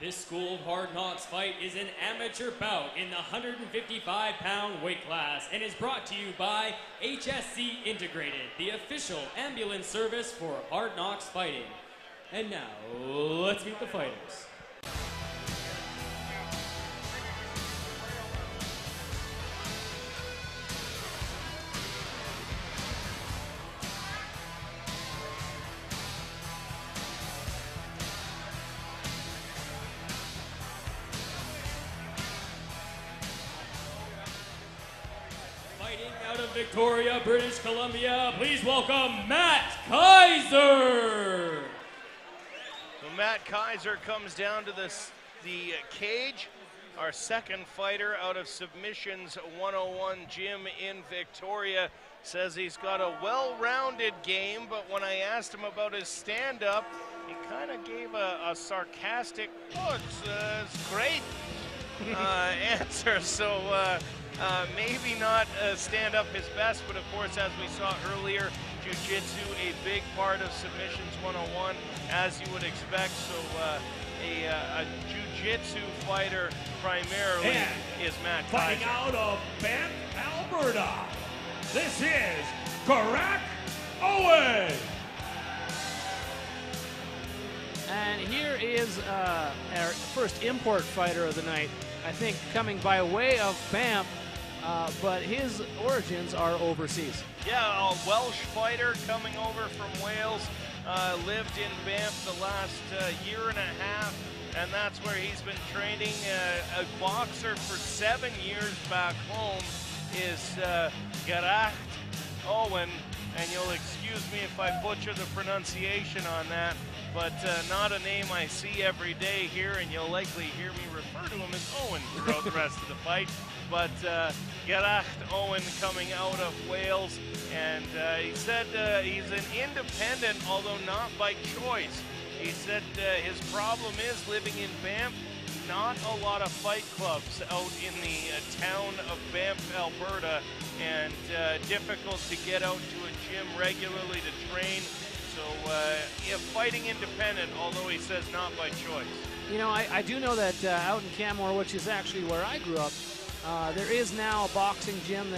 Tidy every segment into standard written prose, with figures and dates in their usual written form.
This School of Hard Knocks fight is an amateur bout in the 155-pound weight class and is brought to you by HSC Integrated, the official ambulance service for Hard Knocks fighting. And now, let's meet the fighters. Out of Victoria, British Columbia, please welcome Matt Kaiser. Well, Matt Kaiser comes down to the cage. Our second fighter out of Submissions 101 gym in Victoria. Says he's got a well-rounded game, but when I asked him about his stand-up, he kind of gave a sarcastic, oh, it's great answer. So maybe not stand up his best, but of course, as we saw earlier, jiu-jitsu a big part of Submissions 101, as you would expect. So a jiu-jitsu fighter primarily is Matt Kaiser. Fighting out of Banff, Alberta, this is Gerallt Owen. And here is our first import fighter of the night. I think coming by way of Banff, but his origins are overseas. Yeah, a Welsh fighter coming over from Wales, lived in Banff the last year and a half, and that's where he's been training. A boxer for 7 years back home is Gerallt Owen, and you'll excuse me if I butcher the pronunciation on that, but not a name I see every day here, and you'll likely hear me refer to him as Owen throughout the rest of the fight. But Gerallt Owen coming out of Wales, and he said he's an independent, although not by choice. He said his problem is living in Banff, not a lot of fight clubs out in the town of Banff, Alberta, and difficult to get out to a gym regularly to train. So fighting independent, although he says not by choice. You know, I do know that out in Canmore, which is actually where I grew up, there is now a boxing gym.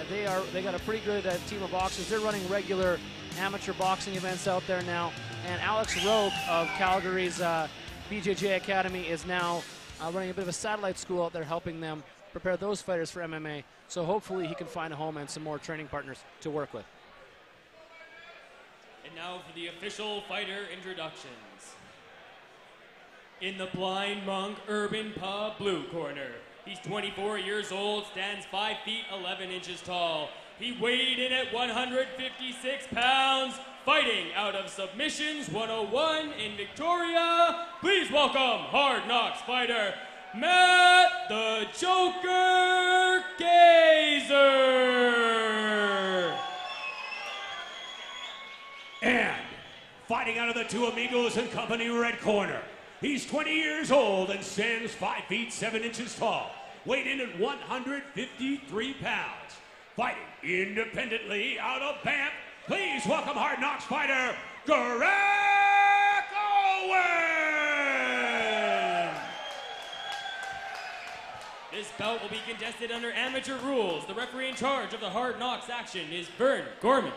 They got a pretty good team of boxers. They're running regular amateur boxing events out there now. And Alex Rogue of Calgary's BJJ Academy is now running a bit of a satellite school out there, helping them prepare those fighters for MMA. So hopefully he can find a home and some more training partners to work with. And now for the official fighter introductions. In the Blind Monk Urban Pub blue corner, he's 24 years old, stands 5 feet 11 inches tall. He weighed in at 156 pounds, fighting out of Submissions 101 in Victoria. Please welcome Hard Knocks fighter, Matt the Joker Kaiser. And fighting out of the Two Amigos and Company red corner, he's 20 years old and stands 5 feet 7 inches tall, weighed in at 153 pounds. Fighting independently out of Banff, please welcome Hard Knocks fighter, Gerallt Owen! This bout will be contested under amateur rules. The referee in charge of the Hard Knocks action is Vern Gorman.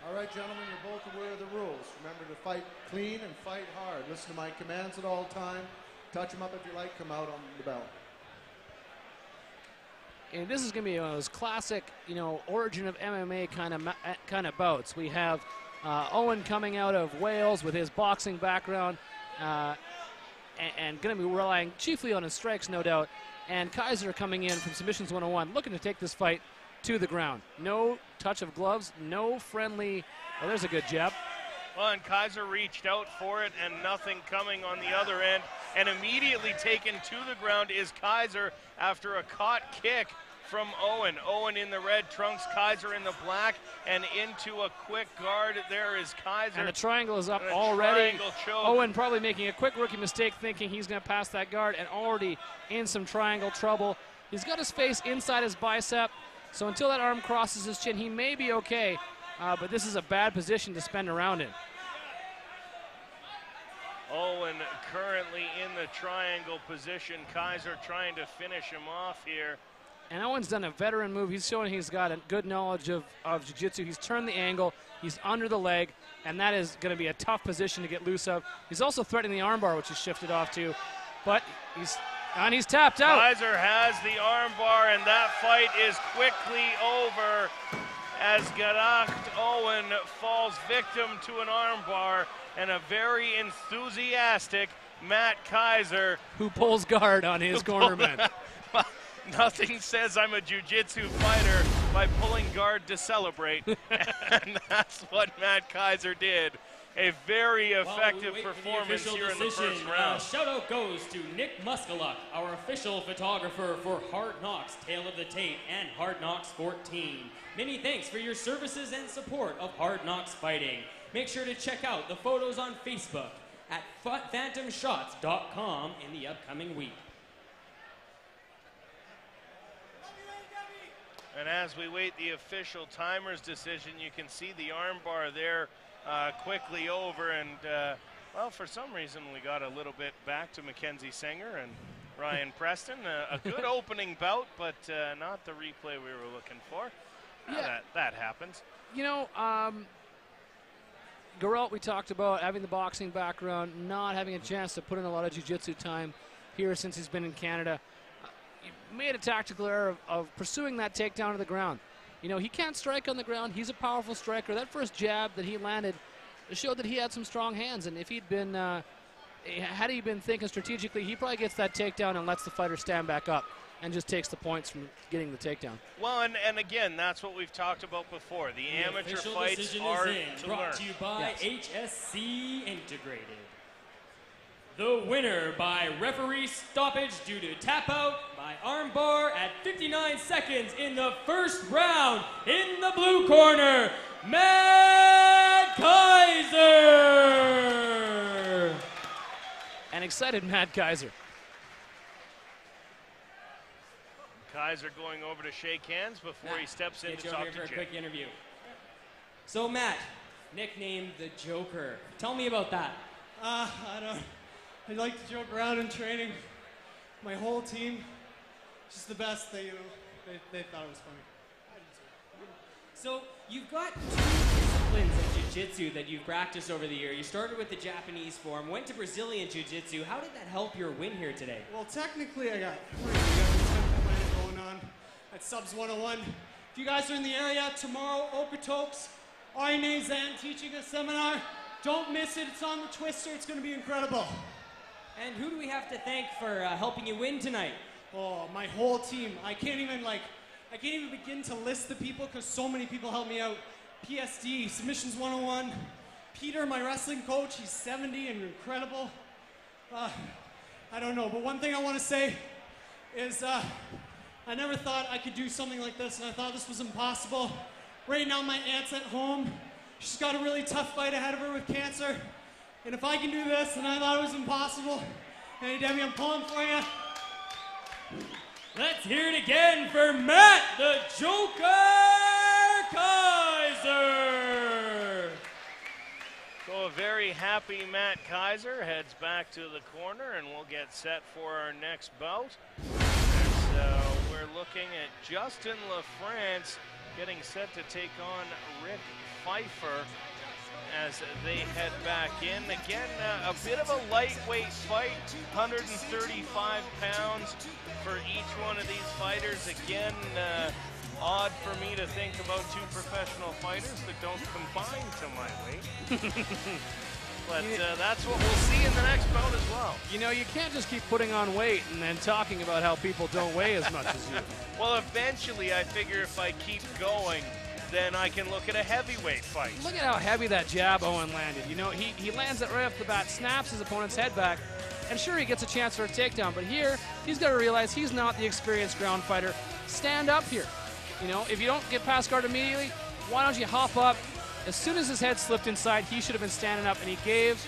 All right, gentlemen, you're both aware of the rules. Remember to fight clean and fight hard. Listen to my commands at all time. Touch them up if you like. Come out on the bell. And this is going to be one of those classic, you know, origin of MMA kind of bouts. We have Owen coming out of Wales with his boxing background, and going to be relying chiefly on his strikes, no doubt. And Kaiser coming in from Submissions 101, looking to take this fight to the ground. No touch of gloves, no friendly. Oh, there's a good jab. Well, and Kaiser reached out for it, and nothing coming on the other end. And immediately taken to the ground is Kaiser after a caught kick from Owen. Owen in the red trunks, Kaiser in the black, and into a quick guard. There is Kaiser. And the triangle is up already. Owen probably making a quick rookie mistake, thinking he's going to pass that guard, and already in some triangle trouble. He's got his face inside his bicep, so until that arm crosses his chin, he may be okay, but this is a bad position to spend around in. Owen currently in the triangle position. Kaiser trying to finish him off here. And Owen's done a veteran move. He's showing he's got a good knowledge of jiu-jitsu. He's turned the angle. He's under the leg, and that is going to be a tough position to get loose of. He's also threatening the armbar, which he's shifted off to, but he's tapped out. Kaiser has the armbar, and that fight is quickly over as Gerallt Owen falls victim to an armbar, and a very enthusiastic Matt Kaiser, who pulls guard on his cornerman. Nothing says I'm a jiu-jitsu fighter by pulling guard to celebrate, and that's what Matt Kaiser did. A very effective performance here in the first round. Shout out goes to Nick Muskaluk, our official photographer for Hard Knocks, Tale of the Tape, and Hard Knocks 14. Many thanks for your services and support of Hard Knocks Fighting. Make sure to check out the photos on Facebook at phantomshots.com in the upcoming week. And as we wait the official timer's decision, you can see the armbar there quickly over. And, well, for some reason, we got a little bit back to Mackenzie Singer and Ryan Preston. A good opening bout, but not the replay we were looking for. Yeah. That happens. You know, Gerallt, we talked about having the boxing background, not having a chance to put in a lot of jiu-jitsu time here since he's been in Canada. Made a tactical error of pursuing that takedown to the ground. You know, he can't strike on the ground. He's a powerful striker. That first jab that he landed showed that he had some strong hands, and if he'd been, had he been thinking strategically, he probably gets that takedown and lets the fighter stand back up and just takes the points from getting the takedown. Well, and again, that's what we've talked about before. The amateur fights are to brought learn. to you by HSC Integrated. The winner by referee stoppage due to tap out by armbar at 59 seconds in the first round in the blue corner, Matt Kaiser! An excited Matt Kaiser. Kaiser going over to shake hands before he steps in to talk to for a Jay. quick interview. So Matt, nicknamed the Joker. Tell me about that. I like to joke around in training. My whole team, just the best. They thought it was funny. So you've got two disciplines of jiu-jitsu that you've practiced over the year. You started with the Japanese form, went to Brazilian jiu-jitsu. How did that help your win here today? Well, technically, I got 3 going on at Subs 101. If you guys are in the area tomorrow, Okotoks, Aine Zan teaching a seminar. Don't miss it. It's on the Twister. It's going to be incredible. And who do we have to thank for helping you win tonight? Oh, my whole team. I can't even begin to list the people because so many people helped me out. PSD, Submissions 101. Peter, my wrestling coach, he's 70 and incredible. I don't know, but one thing I want to say is I never thought I could do something like this, and I thought this was impossible. Right now, my aunt's at home. She's got a really tough fight ahead of her with cancer. And if I can do this, then I thought it was impossible. Hey, Debbie, I'm pulling for you. Let's hear it again for Matt, the Joker Kaiser! So a very happy Matt Kaiser heads back to the corner, and we'll get set for our next bout. As we're looking at Justin LaFrance getting set to take on Rick Pfeiffer as they head back in. Again, a bit of a lightweight fight, 135 pounds for each one of these fighters. Again, odd for me to think about two professional fighters that don't combine to my weight. But that's what we'll see in the next bout as well. You know, you can't just keep putting on weight and then talking about how people don't weigh as much as you. Well, eventually I figure if I keep going, then I can look at a heavyweight fight. Look at how heavy that jab Owen landed. You know, he lands it right off the bat, snaps his opponent's head back, and sure, he gets a chance for a takedown, but here, he's got to realize he's not the experienced ground fighter. Stand up here. You know, if you don't get past guard immediately, why don't you hop up? As soon as his head slipped inside, he should have been standing up, and he gave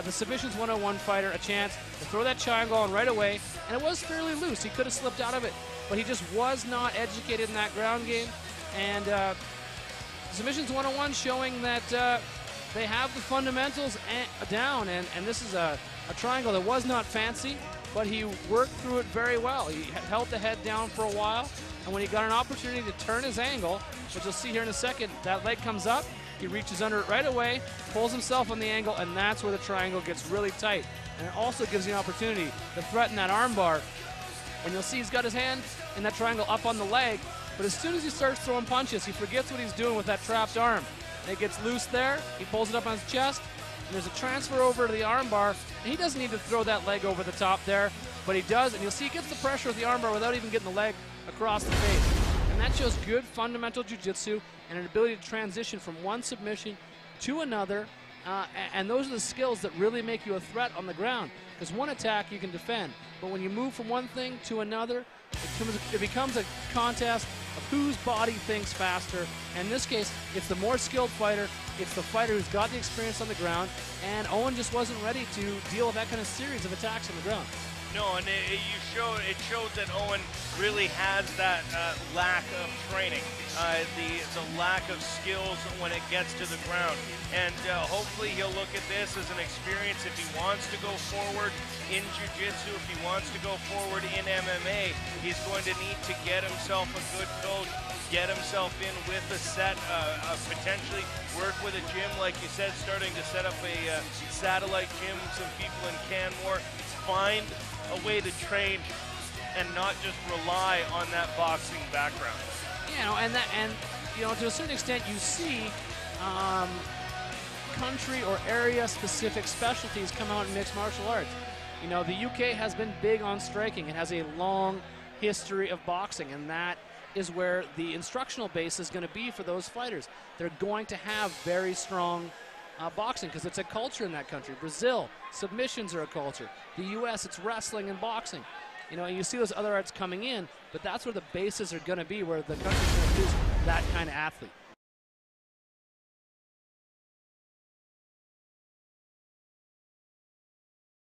the Submissions 101 fighter a chance to throw that triangle on right away, and it was fairly loose. He could have slipped out of it, but he just was not educated in that ground game. And Submissions 101 showing that they have the fundamentals down, and this is a triangle that was not fancy, but he worked through it very well. He held the head down for a while, and when he got an opportunity to turn his angle, which you'll see here in a second, that leg comes up, he reaches under it right away, pulls himself on the angle, and that's where the triangle gets really tight. And it also gives you an opportunity to threaten that arm bar. And you'll see he's got his hand in that triangle up on the leg, but as soon as he starts throwing punches, he forgets what he's doing with that trapped arm. And it gets loose there, he pulls it up on his chest, and there's a transfer over to the arm bar, and he doesn't need to throw that leg over the top there, but he does, and you'll see he gets the pressure of the arm bar without even getting the leg across the face. And that shows good fundamental jiu-jitsu and an ability to transition from one submission to another, and those are the skills that really make you a threat on the ground, because one attack you can defend, but when you move from one thing to another, it becomes a contest of whose body thinks faster. And in this case, it's the more skilled fighter, it's the fighter who's got the experience on the ground, and Owen just wasn't ready to deal with that kind of series of attacks on the ground. No, and it showed that Owen really has that lack of training, the lack of skills when it gets to the ground. And hopefully he'll look at this as an experience if he wants to go forward in jiu-jitsu, if he wants to go forward in MMA. He's going to need to get himself a good coach, get himself in with a set, potentially work with a gym, like you said, starting to set up a satellite gym, some people in Canmore, find a way to train and not just rely on that boxing background. You know, and to a certain extent, you see country or area specific specialties come out in mixed martial arts. You know, the UK has been big on striking. It has a long history of boxing, and that is where the instructional base is going to be for those fighters. They're going to have very strong boxing because it's a culture in that country. Brazil, submissions are a culture. The US, it's wrestling and boxing. You know, and you see those other arts coming in, but that's where the bases are going to be, where the country's going to produce that kind of athlete.